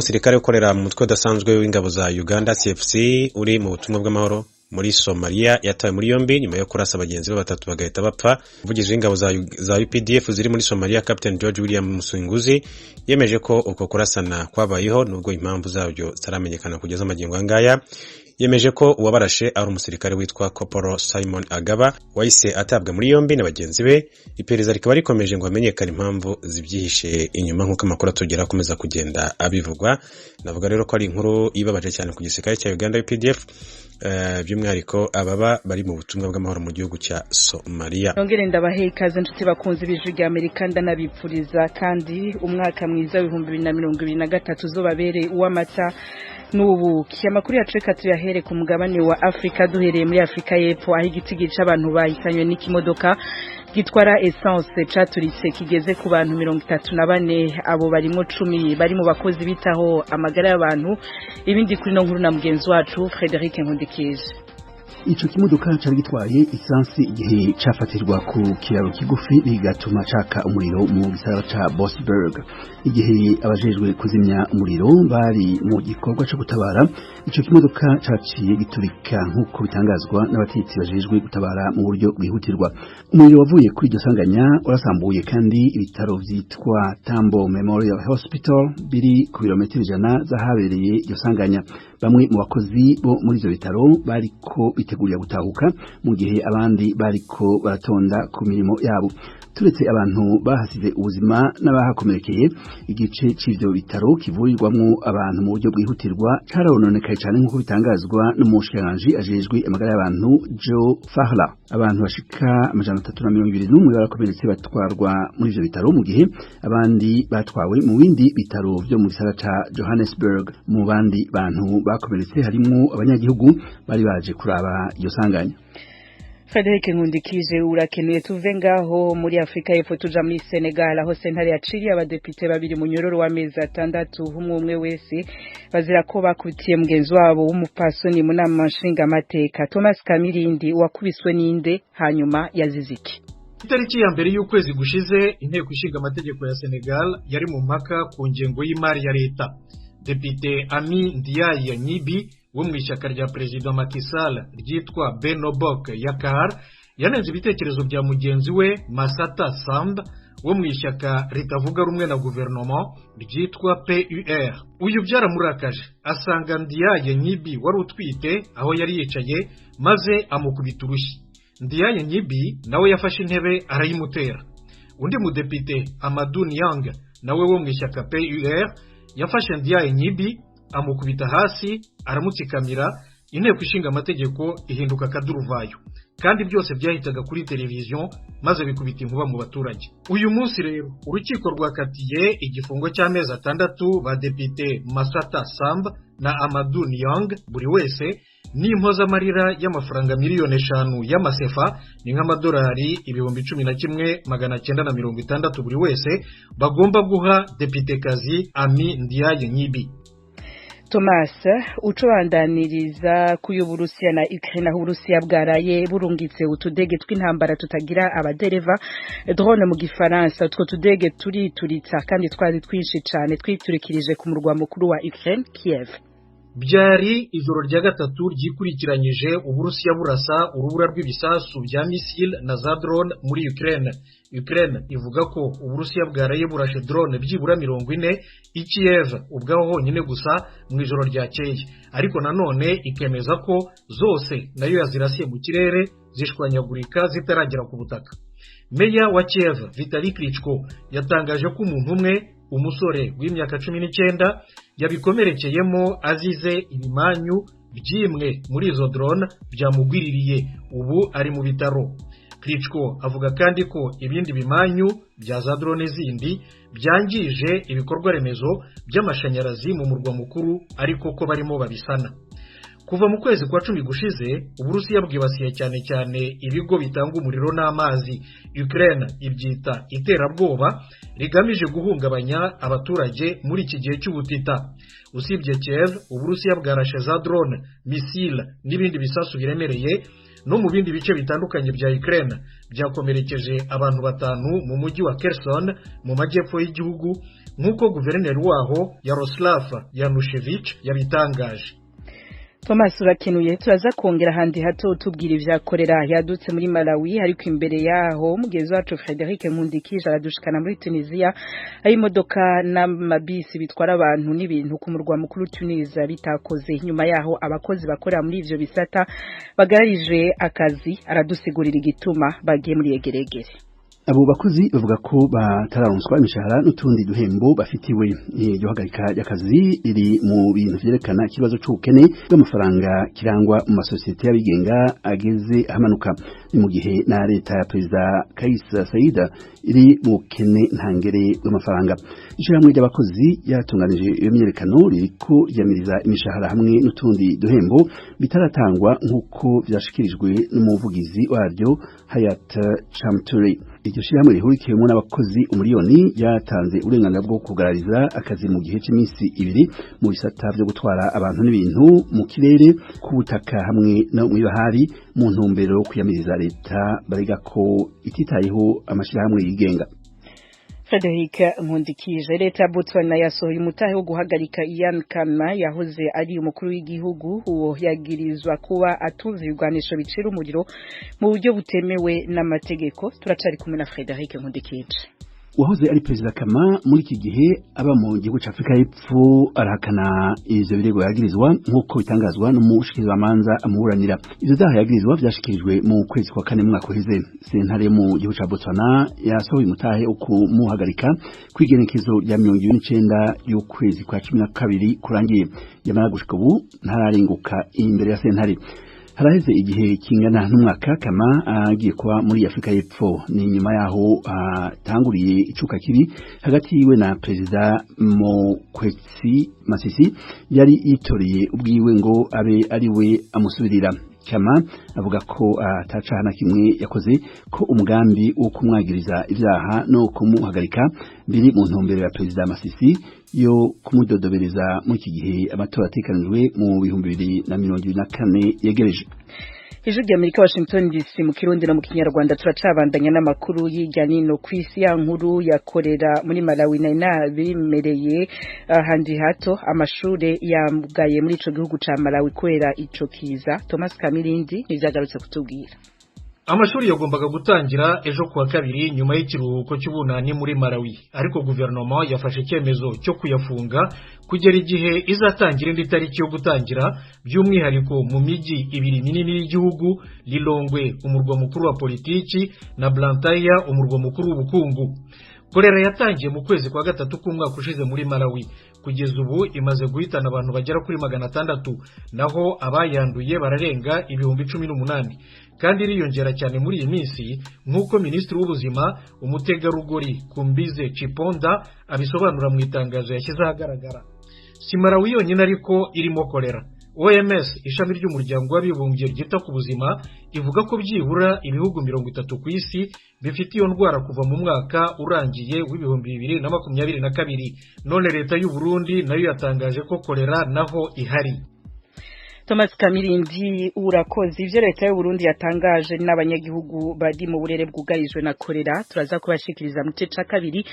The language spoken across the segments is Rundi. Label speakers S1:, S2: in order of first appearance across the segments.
S1: Umusirikare ukorera mu mutwe udasanzwe w'ingabo za Uganda CFC uri mu butumwa bw'amahoro muri Somalia yatawe muri yombi nyuma yo kurasa abagenzi be batatu bagahita bapfa. Umuvugizi w'ingabo za UPDF ziri muri Somalia Captain George William Musunguzi yemeje ko uko kurasana kwabayeho nubwo impamvu zabyo zitaramenyekana kugeza amagingo angaya. Yemeje ko uwabarashe ari umusirikare witwa Corporal Simon Agaba wahise atabwa muri yombi n'abagenzi be. Iperereza rikaba rikomeje ngo hamenyekane impamvu zibyihishe inyuma nk'uko amakuru atugera akomeza kugenda abivugwa. Navuga rero ko ari inkuru ibabaje cyane ku gisirikare cya Uganda UPDF, by'umwihariko ababa bari mu butumwa bw'amahoro mu gihugu cya Somalia.
S2: Nongere ndabahe ikaze inshuti bakunze ibijwi bya Amerika ndanabipfuriza kandi umwaka mwiza w'ibihumbi 2023 uzobabere uw'amata n'ubuki. Amakuru yacu reka tuyahere ku mugabane wa Afrika, duhereye muri Afrika y'Epfo aho igitigi c'abantu bahitanywe n'ikimodoka gitwara essence caturitse kigeze ku bantu 34, abo barimo 10 bari mu bakozi bitaho amagara y'abantu. Ibindi kuri no nkuru na mugenzi wacu Frederic Nkundikije.
S3: Ico kimodoka cari gitwaye essence igihe cafatirwa ku kiraro kigufi bigatuma caka umuriro mu gisagara ca Botsburg. Igihe abajejwe kuzimya umuriro bari mu gikorwa cyo gutabara, ico kimodoka caciye giturika nk'uko bitangazwa n'abatetsi bajejwe gutabara mu buryo bwihutirwa. Umuriro wavuye kuri iryo sanganya urasambuye kandi ibitaro vyitwa Tambo Memorial Hospital biri ku birometero 100 zahabereye iryo sanganya. Bamwe mu bakozi bo muri ivyo bitaro bariko bitegurira gutahuka mu gihe abandi bariko baratonda ku mirimo yabo. Turetse abantu bahasize ubuzima n'abahakomerekeye, igice c'ivyo bitaro kivurirwamwo abantu mu buryo bwihutirwa carononekaye cyane nk'uko bitangazwa n'umushikiranganji ajejwe amagara y'abantu Joe Fahla. Abantu bashika 321 barakomeretse batwarwa muri ivyo bitaro mu gihe abandi batwawe mu bindi bitaro vyo mu gisagara ca Johannesburg. Mu bandi bantu bakomeretse harimwo abanyagihugu bari baje kuraba iyo sanganya.
S2: Frederic Nkundikije urakeneye tuve ngaho muri Afrika y'Epfo tuja muri Senegal aho sentare yaciriye abadepite babiri mu nyororo w'amezi 6 umwe wese bazira ko bakutiye mugenzi wabo w'umupasoni mu nama nshingamateka. Thomas Kamirindi wakubiswe n'inde hanyuma yaziziki.
S4: Itariki ya mbere y'ukwezi gushize inteko ishinga amategeko ya Senegal yari mu mpaka ku ngengo y'imari ya leta. Depite Ami Ndiaye Nyibi wo mu ishyaka rya President Macky Sall ryitwa Benobok Yakar yanenze ibitekerezo bya mugenzi we Massata Samba wo mu ishyaka ritavuga rumwe na guverinoma ryitwa PUR. Uyu byaramurakaje asanga Ndiaye Nyibi wari utwite aho yari yicaye maze amukubita urushyi. Ndiaye Nyibi nawe yafashe intebe arayimutera. Undi mudepite Amadou Niang nawe wo mu ishyaka PUR yafashe Ndiaye Nyibi amukubita hasi aramutsikamira. Inteko ishinga amategeko ihinduka kaduruvayo kandi byose byahitaga kuri televiziyo maze bikubita inkuba mu baturage. Uyu munsi rero urukiko rwakatiye igifungo cy'amezi 6 ba depite Massata Samba na Amadou Niang buri wese n'impozamarira y'amafaranga miliyoni 5 y'amasefa ni nk'amadolari 11,960 buri wese bagomba guha depite kazi Ami Ndiaye Nyibi.
S2: Thomas ucobandaniriza kuyuburusiya na Ukraine aho Urusiya bwaraye burungitse utudege tw'intambara tutagira abadereva drone mu gifaransa. Utwo tudege turituritsa kandi twari twinshi cyane twiturikirije ku murwa mukuru wa Ukraine Kiev.
S4: Byari ijoro rya gatatu ryikurikiranyije Uburusiya burasa urubura rw'ibisasu bya missile na za drone muri Ukraine. Ukraine ivuga ko Uburusiya bwaraye burashe drone byibura 40 i Kiev ubwaho honyine gusa mu ijoro ryakeye, ariko nanone ikemeza ko zose nayo yazirasiye mu kirere zishwanyagurika zitaragera ku butaka. Meya wa Kiev Vitali Klitschko yatangaje ko umuntu umwe umusore w'imyaka 19 yabikomerekeyemo azize ibimanyu byimwe muri izo drone byamugwiririye, ubu ari mu bitaro. Klitschko avuga kandi ko ibindi bimanyu bya za drone zindi byangije ibikorwa remezo by'amashanyarazi mu murwa mukuru ariko ko barimo babisana. kuva mu kwezi kwa 10 gushize Uburusiya bwibasiye cyane cyane ibigo bitanga umuriro n'amazi. Ukraine ibyita iterabwoba rigamije guhungabanya abaturage muri iki gihe cy'ubutita. Usibye Kiev, Uburusiya bwarashe za drone, missile n'ibindi bisasu biremereye no mu bindi bice bitandukanye bya Ukraine, byakomerekeje abantu 5 mu mujyi wa Kherson mu majyepfo y'igihugu, nk'uko guverineri waho Yaroslav Yanushevich yabitangaje.
S2: Thomas urakenuye, turaza kongera handi hato tubwira ivyakorera yadutse muri Malawi, ariko imbere yaho mugezi wacu Frederic Nkundikije aradushikana muri Tunisia, aho imodoka n'amabisi bitwara abantu n'ibintu ku murwa mukuru Tunisia bitakoze. Nyuma yaho abakozi bakorera muri ivyo bisata bagararije akazi, aradusigurira igituma bagiye muri yegeregere.
S3: Abo bakozi bavuga ko batararonswa imishahara n'utundi duhembo bafitiwe. Iryo hagarika y'akazi riri mu bintu vyerekana ikibazo c'ubukene bw'amafaranga kirangwa mu masosiyete y'abigenga ageze ahamanuka. Ni mu gihe na leta ya Perezida Kais Saied iri mu bukene ntangere bw'amafaranga. Ishyirahamwe ry'abakozi yatunganije iyo myiyerekano ririko ryamiriza imishahara hamwe n'utundi duhembo bitaratangwa nk'uko vyashikirijwe n'umuvugizi waryo Hayat Chamturi. Iryo shirahamwe rihurikiyemo n'abakozi umuriyoni yatanze uburenganzira bwo kugarariza akazi mu gihe cy'iminsi 2 mu bisata byo gutwara abantu n'ibintu mu kirere, ku butaka hamwe no mu bahari, mu ntumbero yo kuyamiriza leta barega ko ititayeho amashirahamwe yigenga.
S2: Frederic Nkundikije, leta ya Botswana yasohoye umutahe wo guhagarika Ian Khama yahoze ari umukuru w'igihugu, uwo yagirizwa kuba atunze ibigwanisho bicira umuriro mu buryo butemewe n'amategeko. Turacari kumwe na Frederic Nkundikije.
S3: Uwahoze ari Perezida Khama muri iki gihe aba mu gihugu cya Afrika y'Epfo arahakana ivyo birego yagirizwa nk'uko bitangazwa n'umushikirizamanza amuburanira. Ivyo vyaha yagirizwa vyashikirijwe mu kwezi kwa 4 mwaka uheze. Sentare mu gihugu cya Botswana yasohoye umutahe wo kumuhagarika kwigenekezo rya 29 y'ukwezi kwa 12 kurangiye. Yamara gushika ubu ntararenguka imbere ya sentare. Haraheze igihe kingana n'umwaka Khama agiye kuba muri Afrika y'Epfo. Ni nyuma yaho tanguriye icuka kibi hagati yiwe na Perezida Mokwetsi Masisi yari yitoreye ubwiwe ngo abe ari we amusubirira. Khama avuga ko atacana kimwe yakoze, ko umugambi wo kumwagiriza ivyaha no kumuhagarika biri mu ntumbero ya Perezida Masisi yo kumudodobereza mu iki gihe amatora atekanijwe mu 2024 yegereje.
S2: Ijwi ry'Amerika, Washington DC, mu Kirundi no mu Kinyarwanda. Turacabandanya n'amakuru y'ijya nino kw'isi. Ya nkuru yakorera muri Malawi bimereye handi hato amashure yamgaye muri ico gihugu ca Malawi kwera ico kiza. Thomas Kamirindi nivyagarutse kutubwira.
S4: Amashuri yagombaga gutangira ejo kuwa 2 nyuma y'ikiruhuko cy'ubunani muri Malawi, ariko guverinoma yafashe icyemezo cyo kuyafunga kugera igihe izatangira indi tariki yo gutangira, by'umwihariko mu miji 2 minini y'igihugu, Lilongwe umurwa mukuru wa politiki na Blantyre umurwa mukuru w'ubukungu. Kolera yatangiye mu kwezi kwa 3 k'umwaka ushize muri Malawi. Kugeza ubu imaze guhitana abantu bagera kuri 600, naho abayanduye bararenga 18,000, kandi iriyongera cyane muri iyi minsi, nk'uko Minisitiri w'Ubuzima umutegarugori Kumbize Chiponda abisobanura mu itangazo yashyize ahagaragara. Si Malawi yonyine ariko irimo kolera. OMS, ishami ry'umuryango w'abibumbye ryita ku buzima, ivuga ko byibura ibihugu 30 ku isi bifite iyo ndwara kuva mu mwaka urangiye w'2022. None leta y'u Burundi nayo yatangaje ko kolera naho ihari.
S2: Thomas Kamirindi urakoze. Ivyo leta y'u Burundi yatangaje n'abanyagihugu bari mu burere bwugarijwe na kolera turaza kubashikiriza mu gice ca 2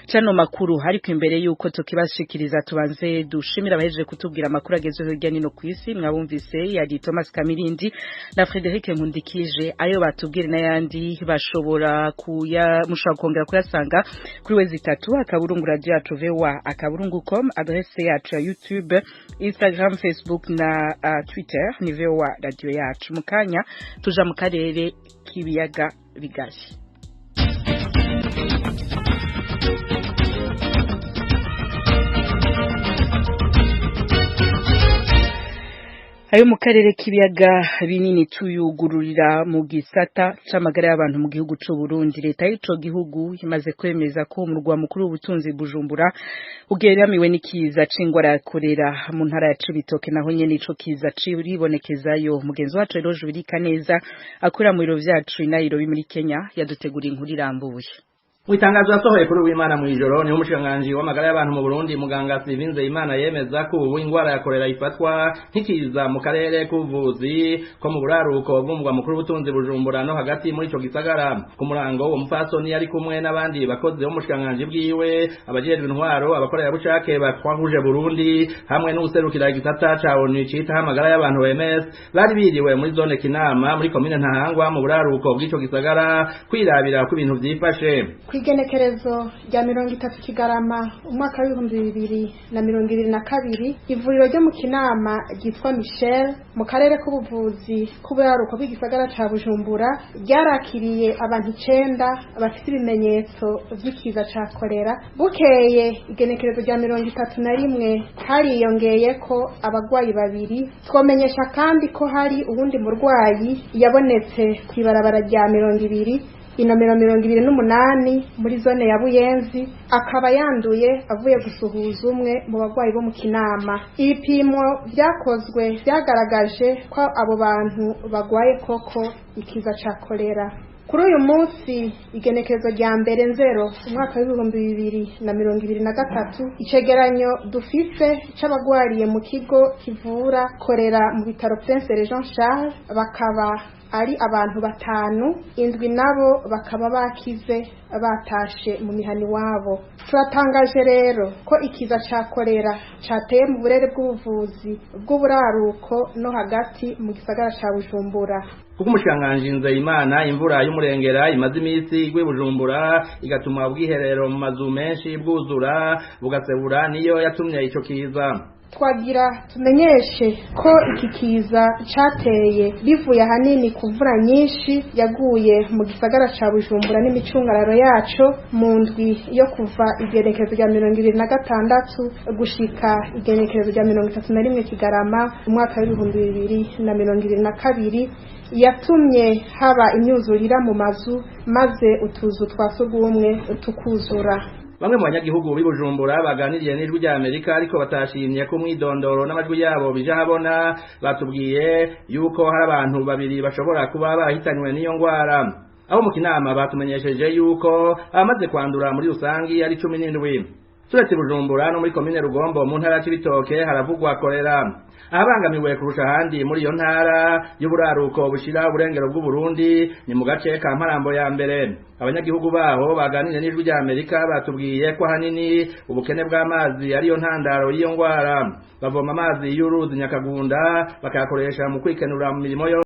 S2: cano makuru. Ariko imbere yuko tukibashikiriza tubanze dushimira abahejeje kutubwira amakuru agezweho hirya no kw'isi. Mwabumvise yari Thomas Kamirindi na Frederic Nkundikije. Ayo batubwira n'ayandi bashobora kongera kuyasanga kuri wezi 3 akaburungu radio yacu VOA@akaburungu.com, adresse yacu ya YouTube, Instagram, Facebook na Twitter ni VOA radio yacu. Mukanya tuja mu karere k'ibiyaga bigari. ayo mu karere k'ibiyaga binini tuyugururira mu gisata c'amagara y'abantu mu gihugu c'u Burundi. Leta y'ico gihugu imaze kwemeza ko umurwa mukuru w'ubutunzi Bujumbura ugeramiwe n'ikiza c'ingwara ya kolera mu ntara ya Cibitoke, naho nyene ico kiza ciribonekezayo. Mugenzi wacu rero Jurika neza akora mu biro vyacu i Nairobi muri Kenya yadutegura inkuru irambuye.
S5: Mwitangazo yasohoye kuri w'Imana mu ijoro ni umushikiranganji w'amagara y'abantu mu Burundi muganga Sivinze Imana yemeza ko ubu ingwara ya kolera ifatwa nkikiza mu karere k'ubuvuzi ko mu buraruko bw'umugwa mukuru w'ubutunzi Bujumbura no hagati muri ico gisagara. Ku murango uwo mupfasoni yari kumwe n'abandi bakozi b'umushikiranganji bwiwe, abajejwe intwaro, abakorera bucake batwahuje Burundi hamwe n'userukira igisata ca ONU cita amagara y'abantu OMS bari biriwe muri zone Kinama muri komine Ntahangwa mu buraruko bw'ico gisagara kwirabira ko ibintu vyifashe.
S6: Kwigenekerezo rya 30 Kigarama umwaka wa 2022 ivuriro ryo mu Kinama ryitwa Michel mu karere k'ubuvuzi k'uburaruko bw'igisagara ca Bujumbura ryarakiriye abantu 9 bafite ibimenyetso vy'ikiza ca kolera. Bukeye igenekerezo rya 31 hariyongeye ko abagwayi babiri. Twomenyesha kandi ko hari uwundi murwayi yabonetse kwibarabara rya 200 inomero 28 muri zone ya Buyenzi akaba yanduye avuye gusuhuza umwe mu bagwayi bo mu Kinama. Ibipimo vyakozwe vyagaragaje ko abo bantu bagwaye koko ikiza ca kolera. Kuri uyu munsi igenekerezo rya mbere nzero umwaka wa 2023 icegeranyo dufise c'abagwariye mu kigo kivura kolera mu bitaro Prince Jean Charles bakaba ari abantu 5, indwi nabo bakaba bakize batashe mu mihani wabo. Turatangaje rero ko ikiza ca kolera cateye mu burere bw'ubuvuzi bw'uburaruko no hagati mu gisagara ca Bujumbura.
S5: Kuko umushikiranganji Nzeyimana imvura y'umurengera imaze imisi igwe Bujumbura igatuma ubwiherero mu mazu menshi bwuzura bugasebura niyo yatumye ico kiza.
S6: Twagira tumenyeshe ko iki kiza cateye bivuye ahanini ku mvura nyinshi yaguye mu gisagara ca Bujumbura n'imicungararo yaco mu ndwi yo kuva igenekerezo rya 2026 gushika igenekerezo rya 31 Kigarama umwaka wa 2022 yatumye haba imyuzurira mu mazu maze utuzu twasugumwe tukuzura.
S5: Bamwe mu banyagihugu b'Ibujumbura baganiriye n'ijwi rya Amerika ariko batashimye ko mwidondoro n'amajwi yabo bija habona. Batubwiye yuko hari abantu babiri bashobora kuba bahitanywe n'iyo ngwara. Abo mu Kinama batumenyesheje yuko abamaze kwandura muri rusangi ari 17. Turetse Bujumbura no muri komine Rugombo mu ntara y'Ibitoke haravugwa kolera. Abangamiwe kurusha handi muri iyo ntara y'uburaruko bushira uburengero bw'u Burundi ni mu gace ka Mparambo ya mbere. Abanyagihugu baho baganiriye n'ijwi rya Amerika batubwiye ko hanini ubukene bw'amazi ari yo ntandaro y'iyo ngwara. Bavoma amazi y'uruzi Nyakagunda bakayakoresha mu kwikenura mu mirimo yo